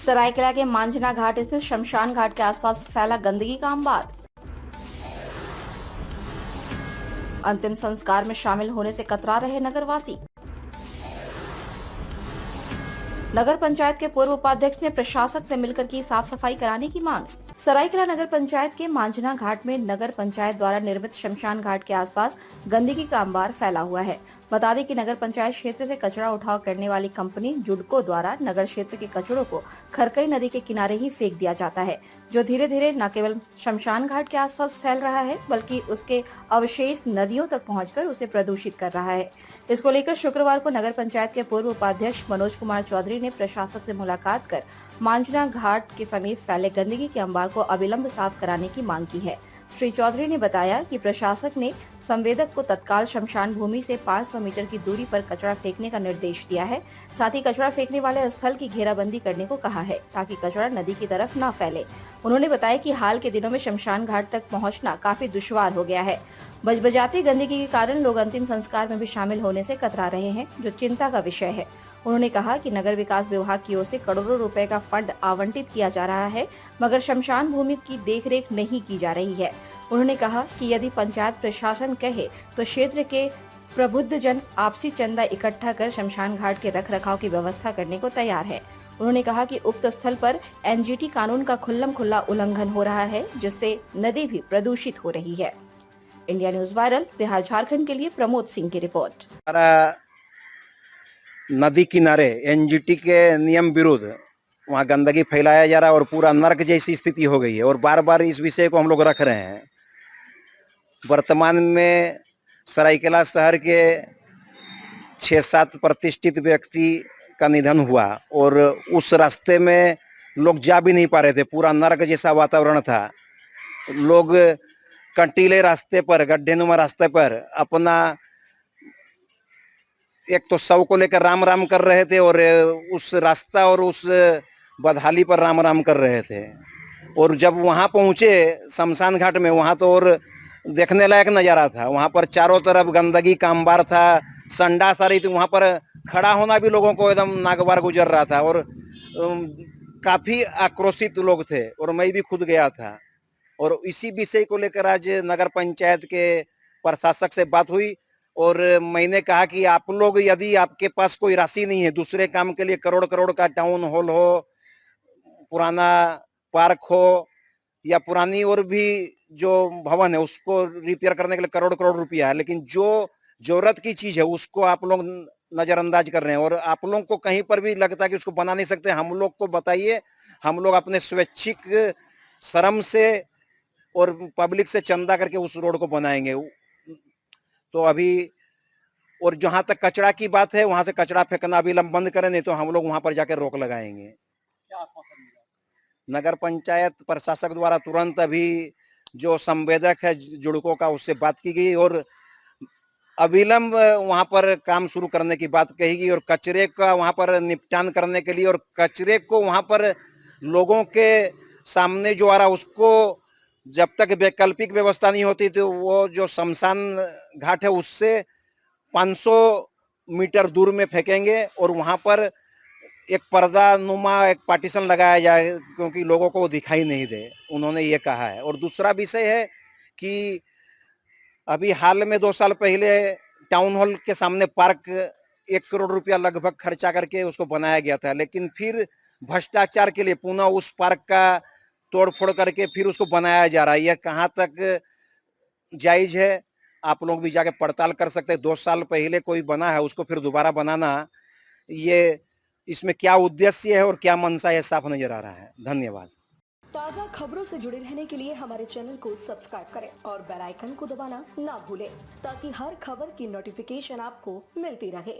सरायकेला के मांझना घाट स्थित शमशान घाट के आसपास फैला गंदगी का अंबार। अंतिम संस्कार में शामिल होने से कतरा रहे नगरवासी। नगर पंचायत के पूर्व उपाध्यक्ष ने प्रशासक से मिलकर की साफ सफाई कराने की मांग। सरायकेला नगर पंचायत के मांझना घाट में नगर पंचायत द्वारा निर्मित शमशान घाट के आसपास गंदगी का अंबार फैला हुआ है। बता दें कि नगर पंचायत क्षेत्र से कचरा उठाव करने वाली कंपनी जुडको द्वारा नगर क्षेत्र के कचड़ों को खरकई नदी के किनारे ही फेंक दिया जाता है, जो धीरे धीरे न केवल शमशान घाट के आसपास फैल रहा है बल्कि उसके अवशेष नदियों तक पहुंचकर उसे प्रदूषित कर रहा है। इसको लेकर शुक्रवार को नगर पंचायत के पूर्व उपाध्यक्ष मनोज कुमार चौधरी ने प्रशासक से मुलाकात कर मांझना घाट के समीप फैले गंदगी के अंबार को अविलंब साफ कराने की मांग की है। श्री चौधरी ने बताया कि प्रशासक ने संवेदक को तत्काल शमशान भूमि से 500 मीटर की दूरी पर कचरा फेंकने का निर्देश दिया है। साथ ही कचरा फेंकने वाले स्थल की घेराबंदी करने को कहा है ताकि कचरा नदी की तरफ न फैले। उन्होंने बताया कि हाल के दिनों में शमशान घाट तक पहुंचना काफी दुश्वार हो गया है। बजबजाती गंदगी के कारण लोग अंतिम संस्कार में भी शामिल होने से कतरा रहे हैं, जो चिंता का विषय है। उन्होंने कहा कि नगर विकास विभाग की ओर से करोड़ों रुपए का फंड आवंटित किया जा रहा है, मगर शमशान भूमि की देखरेख नहीं की जा रही है। उन्होंने कहा कि यदि पंचायत प्रशासन कहे तो क्षेत्र के प्रबुद्ध जन आपसी चंदा इकट्ठा कर शमशान घाट के रखरखाव की व्यवस्था करने को तैयार है। उन्होंने कहा कि उक्त स्थल पर एनजीटी कानून का खुल्लम-खुल्ला उल्लंघन हो रहा है, जिससे नदी भी प्रदूषित हो रही है। India news viral Bihar Jharkhand के लिए प्रमोद सिंह की रिपोर्ट। नदी किनारे एनजीटी के नियम विरुद्ध वहाँ गंदगी फैलाया जा रहा है और पूरा नर्क जैसी स्थिति हो गई है और बार बार इस विषय को हम लोग रख रहे हैं। वर्तमान में सरायकेला शहर के 6-7 प्रतिष्ठित व्यक्ति का निधन हुआ और उस रास्ते में लोग जा भी नहीं पा रहे थे, पूरा नर्क जैसा वातावरण था। लोग कंटीले रास्ते पर, गड्ढेनुमा रास्ते पर अपना एक तो शव को लेकर राम राम कर रहे थे और उस रास्ता और उस बदहाली पर राम राम कर रहे थे। और जब वहाँ पहुँचे शमशान घाट में, वहाँ तो और देखने लायक नज़ारा था। वहाँ पर चारों तरफ गंदगी का अंबार था, संडास आ रही थी। वहाँ पर खड़ा होना भी लोगों को एकदम नागवार गुजर रहा था और काफ़ी आक्रोशित लोग थे और मैं भी खुद गया था। और इसी विषय को लेकर आज नगर पंचायत के प्रशासक से बात हुई और मैंने कहा कि आप लोग, यदि आपके पास कोई राशि नहीं है दूसरे काम के लिए, करोड़ करोड़ का टाउन हॉल हो, पुराना पार्क हो या पुरानी और भी जो भवन है उसको रिपेयर करने के लिए करोड़ करोड़ रुपया है, लेकिन जो जरूरत की चीज है उसको आप लोग नजरअंदाज कर रहे हैं और आप लोग को कहीं पर भी लगता है कि उसको बना नहीं सकते, हम लोग को बताइए। हम लोग अपने स्वैच्छिक श्रम से और पब्लिक से चंदा करके उस रोड को बनाएंगे। तो अभी और जहां तक कचरा की बात है, वहां से कचरा फेंकना अविलंब बंद करें, नहीं तो हम लोग वहां पर जाकर रोक लगाएंगे। क्या आश्वासन मिला? नगर पंचायत प्रशासक द्वारा तुरंत अभी जो संवेदक है जुड़को का, उससे बात की गई और अविलंब वहां पर काम शुरू करने की बात कही गई और कचरे का वहां पर निपटान करने के लिए और कचरे को वहां पर लोगों के सामने जो आ रहा उसको जब तक वैकल्पिक व्यवस्था नहीं होती तो वो जो शमशान घाट है उससे 500 मीटर दूर में फेंकेंगे और वहां पर एक पर्दा नुमा एक पार्टीशन लगाया जाए क्योंकि लोगों को दिखाई नहीं दे, उन्होंने ये कहा है। और दूसरा विषय है कि अभी हाल में 2 साल पहले टाउन हॉल के सामने पार्क 1 करोड़ रुपया लगभग खर्चा करके उसको बनाया गया था, लेकिन फिर भ्रष्टाचार के लिए पुनः उस पार्क का तोड़-फोड़ करके फिर उसको बनाया जा रहा है। यह कहाँ तक जायज है, आप लोग भी जाके पड़ताल कर सकते हैं। 2 साल पहले कोई बना है उसको फिर दोबारा बनाना, ये इसमें क्या उद्देश्य है और क्या मंशा है, साफ नजर आ रहा है। धन्यवाद। ताज़ा खबरों से जुड़े रहने के लिए हमारे चैनल को सब्सक्राइब करें और बेल आइकन को दबाना ना भूलें ताकि हर खबर की नोटिफिकेशन आपको मिलती रहे।